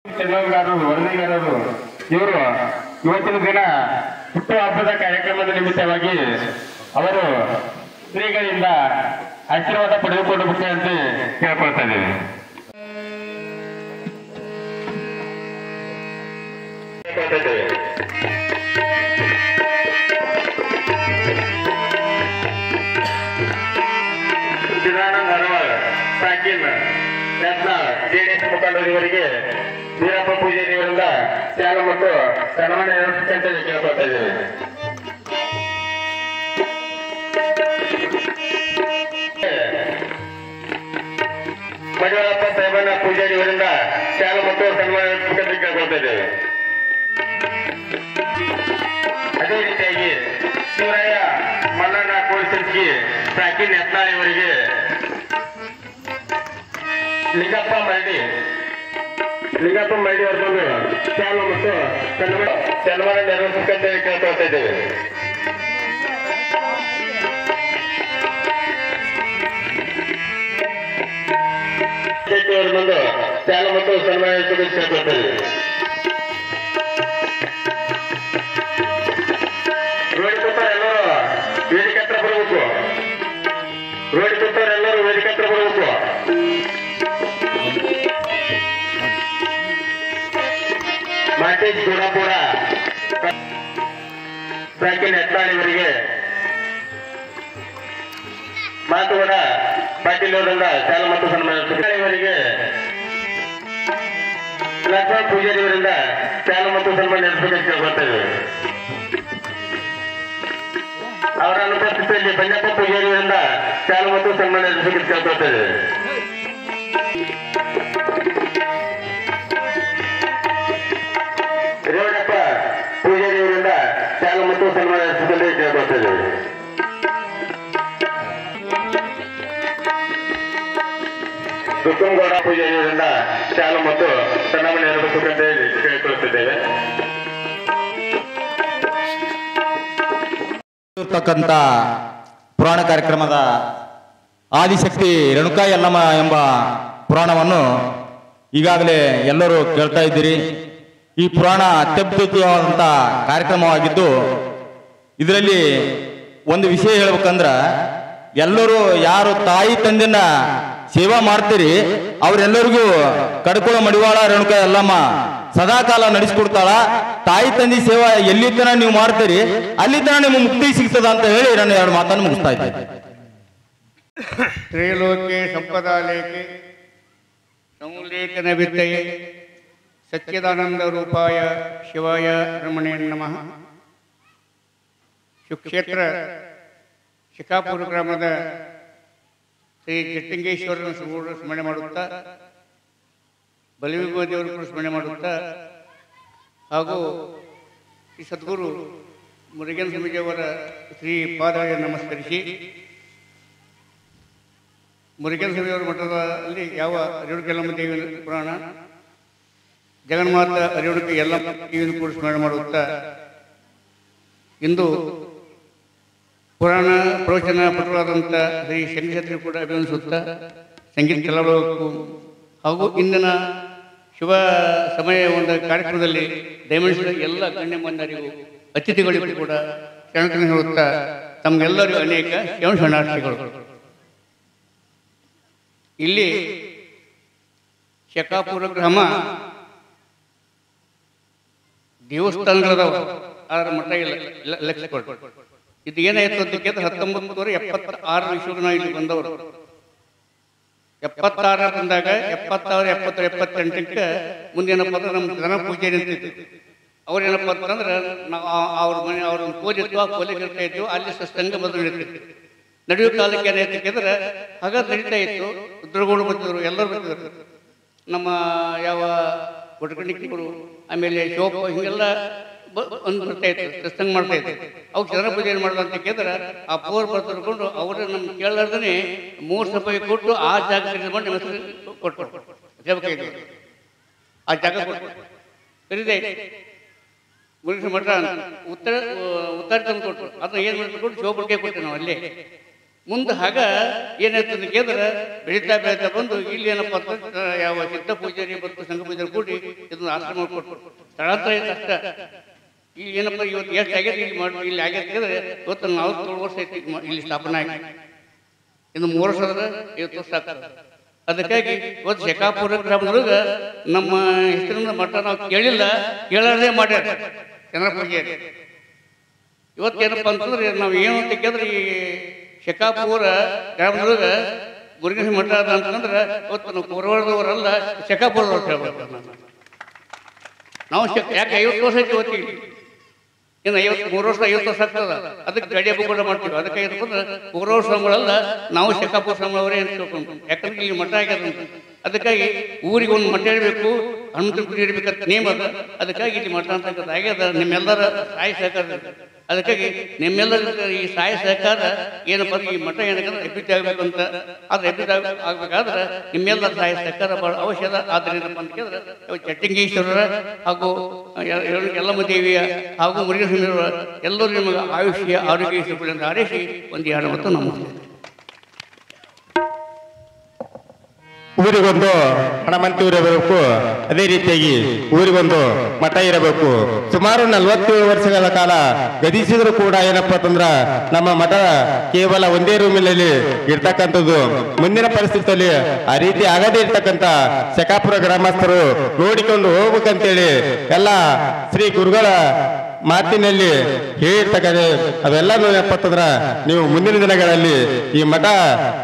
ಚೆನ್ನಗಾರರು ವರದಿಗಾರರು ಇವರು ಇವತ್ತಿನ ದಿನ ಹುಟ್ಟುಹಬ್ಬದ ಕಾರ್ಯಕ್ರಮದ ನಿಮಿತ್ತವಾಗಿ ಅವರು ಶ್ರೀಗಳಿಂದ ಆಶೀರ್ವಾದ ಪಡೆದುಕೊಳ್ಳಬೇಕಂತ ಕೇಳ್ಕೊಳ್ತಾ ಇದ್ದೇವೆ. ಚಿದಾನಂದ ಹರವಾಳ್, ಸಾಕಿನ್ ಯತ್ನಾಳ್, ಜೆಡಿಎಸ್ ಮುಖಂಡರಿವರಿಗೆ ವೀರಪ್ಪ ಪೂಜಾರಿಯವರಿಂದ ಶಾಲೆ ಮತ್ತು ಸನ್ಮಾನ ನೀಡಬೇಕಂತ ಕೇಳ್ಕೊಳ್ತಾ ಇದ್ದೇವೆ. ಮಡಿವಾಳಪ್ಪ ಸಾಹೇಬಣ್ಣ ಪೂಜಾರಿಯವರಿಂದ ಶಾಲೆ ಮತ್ತು ಸನ್ಮಾನ ನೀಡಬೇಕಂತ ಕೇಳ್ಕೊಳ್ತಾ ಇದ್ದೇವೆ. ಅದೇ ರೀತಿಯಾಗಿ ಶಿವರಾಯ ಮಲ್ಲಣ್ಣ ಕೋಲ್ಸಂಗಿ, ಸಾಕಿನ್ ಯತ್ನಾಳ್ ಇವರಿಗೆ ಲಿಂಗಪ್ಪ ಮರಡಿ ಅವರನ್ನು ಶಾಲು ಮತ್ತು ಸನ್ಮಾನ ನೆರವೇರಿಸಬೇಕಂತ ಕೇಳ್ಕೊಳ್ತಾ ಇದ್ದೇವೆ. ಬಂದು ಶಾಲು ಮತ್ತು ಸನ್ಮಾನ ನೆರವೇರಿಸಬೇಕಂತ ಕೇಳ್ಕೊಳ್ತಾ ಇದ್ದೇವೆ. ರೋಡ್ ಕೂತವರೆಲ್ಲರೂ ವೇದಿಕೆ ಹತ್ರ ಬರಬೇಕು. ಮಾಟೇಶ್ ಗುಡಪುರ, ಸಾಕಿನ್ ಯತ್ನಾಳ್ ಇವರಿಗೆ ಮಾತುಗೌಡ ಪಾಟೀಲ್ ಅವರಿಂದ ಶಾಲೆ ಮತ್ತು ಸನ್ಮಾನ ಇವರಿಗೆ ಲಕ್ಷ್ಮಣ ಪೂಜಾರಿ ಅವರಿಂದ ಶಾಲೆ ಮತ್ತು ಸನ್ಮಾನ ನಡೆಸಬೇಕಂತ ಕೇಳ್ಕೊಳ್ತಾ ಇದ್ದೇವೆ. ಅವರ ಅನುಪಸ್ಥಿತಿಯಲ್ಲಿ ಬಂಜಪ್ಪ ಪೂಜಾರಿ ಅವರಿಂದ ಶಾಲೆ ಮತ್ತು ಸನ್ಮಾನ ನಡೆಸಬೇಕಂತ ಕೇಳ್ಕೊಳ್ತಾ ಇದ್ದೇವೆ. ರೇವಣಪ್ಪ ಪೂಜಾರಿ ಅವರಿಂದ ಶಾಲೆ ಮತ್ತು ಸನ್ಮಾನ ನಡೆಸಬೇಕಂತ ಕೇಳ್ಕೊಳ್ತಾ ಇದ್ದೇವೆ. ದುಕ್ಕಂಗೌಡ ಪೂಜಾರಿ ಅವರಿಂದ ಶಾಲೆ ಮತ್ತು ಸನ್ಮಾನ ನಡೆಸಬೇಕಂತ ಕೇಳ್ಕೊಳ್ತಿದ್ದೇವೆ. ಇರ್ತಕ್ಕಂಥ ಪುರಾಣ ಕಾರ್ಯಕ್ರಮದ ಆದಿಶಕ್ತಿ ರೇಣುಕಾ ಯಲ್ಲಮ್ಮ ಎಂಬ ಪುರಾಣವನ್ನು ಈಗಾಗಲೇ ಎಲ್ಲರೂ ಕೇಳ್ತಾ ಇದ್ದೀರಿ. ಈ ಪುರಾಣ ಅತ್ಯದ್ಭುತವಾದಂಥ ಕಾರ್ಯಕ್ರಮವಾಗಿದ್ದು, ಇದರಲ್ಲಿ ಒಂದು ವಿಷಯ ಹೇಳ್ಬೇಕಂದ್ರೆ, ಎಲ್ಲರೂ ಯಾರು ತಾಯಿ ತಂದೆನ ಸೇವಾ ಮಾಡ್ತೀರಿ ಅವರೆಲ್ಲರಿಗೂ ಕಡ್ಕೊಳ ಮಡಿವಾಳ ರೇಣುಕಾ ಯಲ್ಲಮ್ಮ ಸದಾಕಾಲ ನಡೆಸಿಕೊಡ್ತಾಳ. ತಾಯಿ ತಂದೆ ಸೇವಾ ಎಲ್ಲಿ ತನ ನೀವು ಮಾಡ್ತೀರಿ ಅಲ್ಲಿ ತನ ನಿಮ್ಗೆ ಮುಕ್ತಿ ಸಿಗ್ತದ ಅಂತ ಹೇಳಿ ನಾನು ಎರಡು ಮಾತನ್ನು ಮುಗಿಸ್ತಾ ಇದ್ದೆ. ತ್ರೈಲೋಕ್ಯ ಸಂಪದಾಲೇಖೆ ಸಂಲೇಖನ ವಿದ್ಯೆ ಸಚ್ಚಿದಾನಂದ ರೂಪಾಯ ಶಿವಾಯ ರಮಣೇ ನಮಃ. ಸುಕ್ಷೇತ್ರ ಶಿಕಾಪುರ ಗ್ರಾಮದ ಶ್ರೀ ಚಿಟ್ಟಂಗೇಶ್ವರನ ಸ್ಮರಣೆ ಮಾಡುತ್ತಾ, ಬಲಿವಿಭವ ದೇವರ ಸ್ಮರಣೆ ಮಾಡುತ್ತಾ, ಹಾಗೂ ಶ್ರೀ ಸದ್ಗುರು ಮುರುಗೇನ್ ಸ್ವಾಮೀಜಿಯವರ ಶ್ರೀ ಪಾದಾಯ ನಮಸ್ಕರಿಸಿ, ಮುರುಗೇನ್ ಸ್ವಾಮಿಯವರ ಮಠದಲ್ಲಿ ಯಾವ ರೇಣುಕಾ ಯಲ್ಲಮ್ಮ ದೇವಿ ಪುರಾಣ, ಜಗನ್ಮಾತ ರೇಣುಕಾ ಯಲ್ಲಮ್ಮ ದೇವಿಯನ್ನು ಕೂಡ ಸ್ಮರಣೆ ಮಾಡುತ್ತಾ, ಇಂದು ಪುರಾಣ ಪ್ರವಚನ ಪಟುವಾದಂಥ ಶ್ರೀ ಶಂಕರಶೆಟ್ಟಿ ಕೂಡ ಅಭಿನಂದಿಸುತ್ತಾ, ಸಂಗೀತ ಕಲಾವಿದಕ್ಕೂ ಹಾಗೂ ಇಂದಿನ ಶುಭ ಸಮಯ ಒಂದು ಕಾರ್ಯಕ್ರಮದಲ್ಲಿ ದಯಮಾಡಿಸಿದ ಎಲ್ಲ ಗಣ್ಯಮಾನ್ಯರಿಗೂ ಅತಿಥಿಗಳಿಗೂ ಕೂಡ ಶರಣು ಹೇಳುತ್ತಾ, ತಮಗೆಲ್ಲರಿಗೂ ಅನೇಕ ಶರಣಾರ್ಥಿಗಳು. ಇಲ್ಲಿ ಶಿಕಾಪುರ ಗ್ರಾಮ ದೇವಸ್ಥಾನಗಳದಾವ, ಅದರ ಮಠ ಇಲ್ಲ ಲಕ್ಷ ಕೊಟ್ಟು. ಇದು ಏನಾಯ್ತು ಅಂತ ಕೇಳಿದ್ರೆ 1976 ಇಸ್ವಿಗೆ ನಾವು ಇಲ್ಲಿ ಬಂದವರು. 76 ಬಂದಾಗ 76, 77, 78ಕ್ಕೆ ಮುಂದೇನಪ್ಪ ಅಂದ್ರೆ ನಮ್ಮ ಧನ ಪೂಜಾರಿ ಅಂತಿತ್ತು. ಅವ್ರೇನಪ್ಪ ಅಂತಂದ್ರೆ ನಾವು ಅವ್ರ ಮನೆ ಅವ್ರನ್ನ ಕೋಲಿ ಇತ್ತು, ಆ ಕೋಲಿಗೆ ಇರ್ತಾ ಇದ್ವು. ಅಲ್ಲಿ ಸತ್ಸಂಗ ಮೊದಲು ನಡೀತಿತ್ತು. ನಡೆಯುವ ಕಾಲಕ್ಕೆ ಏನಾಯ್ತು ಕೇಳಿದ್ರೆ ಆಗ ನಡೀತಾ ಇತ್ತು. ರುದ್ರಗೌಡ ಬರ್ತಿದ್ರು, ಎಲ್ಲರೂ ಬರ್ತಿದ್ರು. ನಮ್ಮ ಯಾವ ಒಟಕಣಿಕೆಗಳು, ಆಮೇಲೆ ಶೋಪ, ಹಿಂಗೆಲ್ಲ ಒಂದು ಬರ್ತಾ ಇತ್ತು, ಸತ್ಸಂಗ ಮಾಡ್ತಾ ಇತ್ತು. ಅವು ಚಂದ್ರ ಪೂಜೆ ಮಾಡೋದು ಅಂತ ಕೇಳಿದ್ರೆ ಆ ಪೋರ್ ಬರ್ತಿರ್ಕೊಂಡು ಅವ್ರ ನಮ್ಗೆ ಕೇಳಲಾರ್ದೇ 3 ರೂಪಾಯಿ ಕೊಟ್ಟು ಆ ಜಾಗ ಕರೆದುಕೊಂಡು ನಿಮ್ಮ ಹೆಸರು ಕೊಟ್ಟು ಆ ಜಾಗ ಕೊಟ್ಟು ಕರೀದೆ ಮುರುಘೇಶ್ವರ ಮಠ ಉತ್ತರ ತಂದು ಕೊಟ್ಟರು. ಅದನ್ನ ಏನು ಮಾಡ್ಕೊಂಡು ಶೋಭಕ್ಕೆ ಕೊಟ್ಟೆ ನಾವು ಅಲ್ಲೇ ಮುಂದೆ ಆಗ ಏನಾಯ್ತಂತ ಕೇಳಿದ್ರೆ ಬೆಳೀತಾ ಬಂದು ಇಲ್ಲಿ ಏನಪ್ಪ ಅಂತ ಯಾವ ಸಿದ್ಧ ಪೂಜಾರಿ ಮತ್ತು ಸಂಘ ಪೂಜಾರಿ ಕೂಡಿ ಇದನ್ನು ಆಶ್ರಮ ಕೊಟ್ಟು ಸ್ಥಳಾಂತರ ಐತೆ ಅಷ್ಟ. ಈಗ ಏನಪ್ಪ ಇವತ್ತು ಎಷ್ಟು ಆಗ್ಯದ ಇಲ್ಲಿ ಮಾಡಿ ಇಲ್ಲಿ ಆಗ್ಯದ ಕೇಳಿದ್ರೆ ಇವತ್ತು 47 ವರ್ಷ ಐತಿ ಇಲ್ಲಿ ಸ್ಥಾಪನೆ ಆಗಿ, ಇನ್ನು 3 ವರ್ಷ ಆದ್ರೆ 50 ವರ್ಷ ಆಗ್ತದೆ. ಅದಕ್ಕಾಗಿ ಇವತ್ತು ಶಕಾಪುರ ಗ್ರಾಮದೊಳಗೆ ನಮ್ಮ ಹೆಸರಿನ ಮಠ ನಾವು ಕೇಳದೇ ಮಾಡ್ಯಾರ ಚಂದ್ರ ಪೂಜಾರಿ. ಇವತ್ತೇನಪ್ಪ ಅಂತಂದ್ರೆ ನಾವು ಏನು ಅಂತ ಕೇಳಿದ್ರೆ ಈ ಶಕಾಪುರ ಗ್ರಾಮದೊಳಗೆ ಮುರುಘೇಶ್ವರ ಮಠ ಅದ ಅಂತಂದ್ರೆ ಇವತ್ತು ನಾವು ಕೋರವಾಡದವರಲ್ಲ ಶಕಾಪುರದವ್ರು ಹೇಳ್ಬೇಕು. ನಾವು ಯಾಕೆ 50 ವರ್ಷ ಐತಿ ಇವತ್ತಿಗೆ, ಇನ್ನು 53 ವರ್ಷ 50 ವರ್ಷ ಆಗ್ತದ. ಅದಕ್ಕೆ ಗಡಿ ಹಬ್ಬ ಕೂಡ ಮಾಡ್ತೀವಿ. ಅದಕ್ಕೆ ಏನಂದ್ರೆ ಕೋರವಾಡ ಸ್ವಾಮಿಗಳಲ್ಲ ನಾವು ಶಕಾಪುರ ಸ್ವಾಮಿಯವರೇ ಅಂತ ತಿಳ್ಕೊಂಡು, ಯಾಕಂದ್ರೆ ಇಲ್ಲಿ ಮಠ ಆಗ್ಯದ. ಅದಕ್ಕಾಗಿ ಊರಿಗೆ ಒಂದು ಮಠ ಇರಬೇಕು, ಹನುಮಂತನ ಗುಡಿ ಇರ್ಬೇಕಂತ ನೇಮ್ ಅದ. ಅದಕ್ಕಾಗಿ ಇಲ್ಲಿ ಮಠ ಅಂತಕ್ಕಂಥ ಆಗ್ಯದ. ನಿಮ್ಮೆಲ್ಲರ ಸಹಾಯ ಸಹಕಾರ, ಅದಕ್ಕಾಗಿ ನಿಮ್ಮೆಲ್ಲರ ಈ ಸಹಾಯ ಸಹಕಾರ ಏನಪ್ಪ ಈ ಮಠ ಏನಕ್ಕಂದ್ರೆ ಅಭಿವೃದ್ಧಿ ಆಗ್ಬೇಕಂತ. ಅದು ಅಭಿವೃದ್ಧಿ ಆಗ್ಬೇಕಾದ್ರೆ ನಿಮ್ಮೆಲ್ಲರ ಸಹಾಯ ಸಹಕಾರ ಭಾಳ ಅವಶ್ಯದ. ಆದ್ರೆ ಏನಪ್ಪ ಅಂತ ಕೇಳಿದ್ರೆ ಚಟ್ಟಂಗೇಶ್ವರರ ಹಾಗೂ ಯಲ್ಲಮ್ಮ ದೇವಿಯ ಹಾಗೂ ಮುರುಘೇಶ್ವರ ಎಲ್ಲರೂ ನಿಮಗೆ ಆಯುಷ್ಯ ಆರೋಗ್ಯ ಸಿಗಲಿ ಅಂತ ಹಾರೈಸಿ ಒಂದು 2 ಮತ್ತು ನಮ್ಮ ಊರಿಗೊಂದು ಹಣಮಂತಿ ಇರಬೇಕು, ಅದೇ ರೀತಿಯಾಗಿ ಊರಿಗೊಂದು ಮಠ ಇರಬೇಕು. ಸುಮಾರು 47 ವರ್ಷಗಳ ಕಾಲ ಗತಿಸಿದ್ರು ಕೂಡ ಏನಪ್ಪಾ ಅಂತಂದ್ರ ನಮ್ಮ ಮಠ ಕೇವಲ ಒಂದೇ ರೂಮಿನಲ್ಲಿ ಇರ್ತಕ್ಕಂಥದ್ದು. ಮುಂದಿನ ಪರಿಸ್ಥಿತಿಯಲ್ಲಿ ಆ ರೀತಿ ಆಗದೇ ಇರ್ತಕ್ಕಂಥ ಶಕಾಪುರ ಗ್ರಾಮಸ್ಥರು ನೋಡಿಕೊಂಡು ಹೋಗ್ಬೇಕಂತೇಳಿ ಎಲ್ಲ ಶ್ರೀ ಗುರುಗಳ ಮಾತಿನಲ್ಲಿ ಹೇಳಿರ್ತಕ್ಕಂಥ ಅವೆಲ್ಲನೂ ಏನಪ್ಪ ಅಂತಂದ್ರ ನೀವು ಮುಂದಿನ ದಿನಗಳಲ್ಲಿ ಈ ಮಠ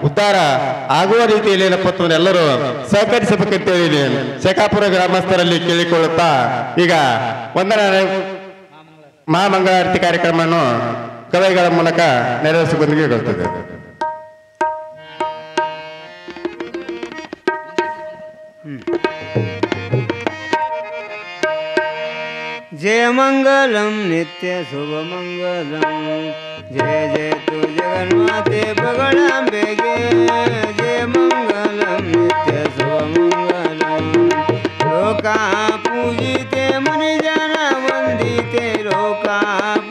ಉದ್ಧಾರ ಆಗುವ ರೀತಿಯಲ್ಲಿ ಏನಪ್ಪ ಅಂತಂದ್ರೆ ಎಲ್ಲರೂ ಸಹಕರಿಸಬೇಕಂತೇಳಿ ಶಕಾಪುರ ಗ್ರಾಮಸ್ಥರಲ್ಲಿ ಕೇಳಿಕೊಳ್ಳುತ್ತಾ ಈಗ ವಂದನಾ ಮಹಾಮಂಗಳಾರತಿ ಕಾರ್ಯಕ್ರಮವನ್ನು ಕವಿಗಳ ಮೂಲಕ ನೆರವೇರಿಸಿಕೊಂದಿಗೆ ಹೇಳ್ತದೆ. जय मंगलम नित्य शुभ मंगलम, जय जय तू जगन्माते बगड़ांबे गे. जय मंगलम नित्य शुभ मंगलम, लोका पूजिते मुनिजन वंदिते, लोका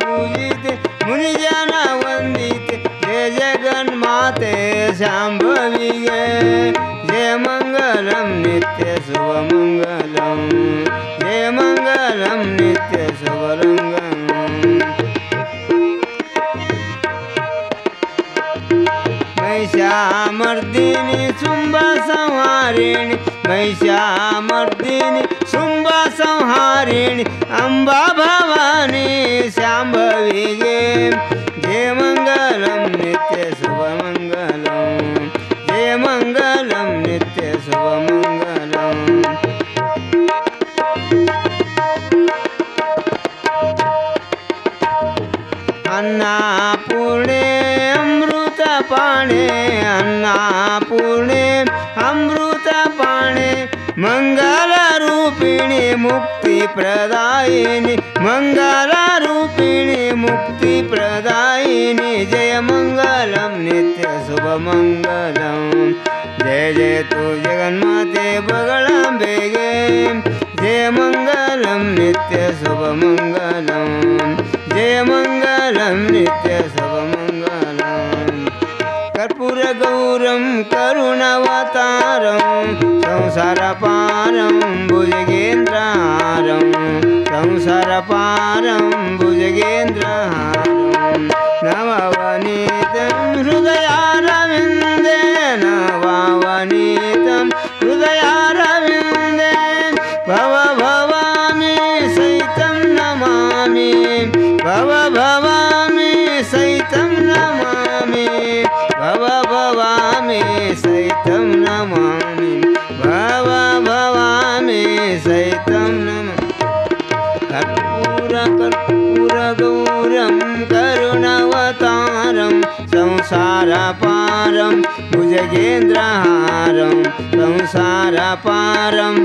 पूजिते मुनिजन वंदिते. जय जगन्माते शांभवी गे. जय मंगलम नित्य शुभ मंगलम, जय मंगलम नित्य शुभरंगम. महिषामर्दिनी शुंभ संहारिणी, महिषामर्दिनी शुंभ संहारिणी, अंबा भवानी शांभवी गे. जय मंगलम नित्य शुभ मंगलम, जय मंगलम नित्य शुभ मंगलम. अन्नपूर्णे अमृत पाणे, अन्नपूर्णे अमृत पाणे, मंगल रूपिणी मुक्ति प्रदायिनी, मंगल रूपिणी मुक्ति प्रदायिनी. जय मंगलम नित्य शुभ मंगलम, जय जय तू जगन्माते बगड़ांबे गे. जय मंगलम नित्य शुभ मंगलम, जय मंगलम नित्य शुभ मंगलम. कर्पूर गौरम करुणावतारम, संसार पारम भुजगेन्द्रहारम, संसार पारम भुजगेन्द्रहारम. नवनीतं हृदयारविन्दे, नवनीतं हृदयारविन्दे. भव भवामि सहितं नमामि, भव भवामि सहितं नमामि, भव भवामि सहितं नमामि, भव भवामि सहितं नमामि. कर्पूर कर्पूर गौरं करुणावतारं, संसार पारं भुजगेन्द्रहारं, संसार पारं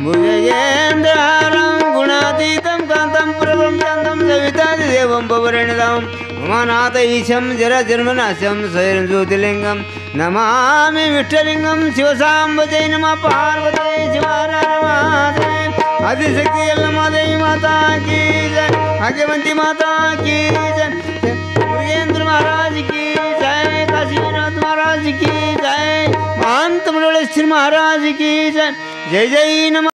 भुजगेन्द्रहारं. गुणातीतं कान्तं प्रभं शान्तं सवितादिदेवं भवरणिदां, उमानाथ ईशं जरजन्मनाशं स्वयं ज्योतिर्लिङ्गं. नमामि विठ्ठलिङ्गं शिवसाम्बजै नमः. पार्वती शिवाराधे आदिशक्ति यल्लम्मा देवी माता की जय, भाग्यवती माता की जय. राघवेंद्र महाराज की जय, काशीनाथ महाराज की जय, महंत मंडलेश्वर महाराज की जय। जय जय नमः।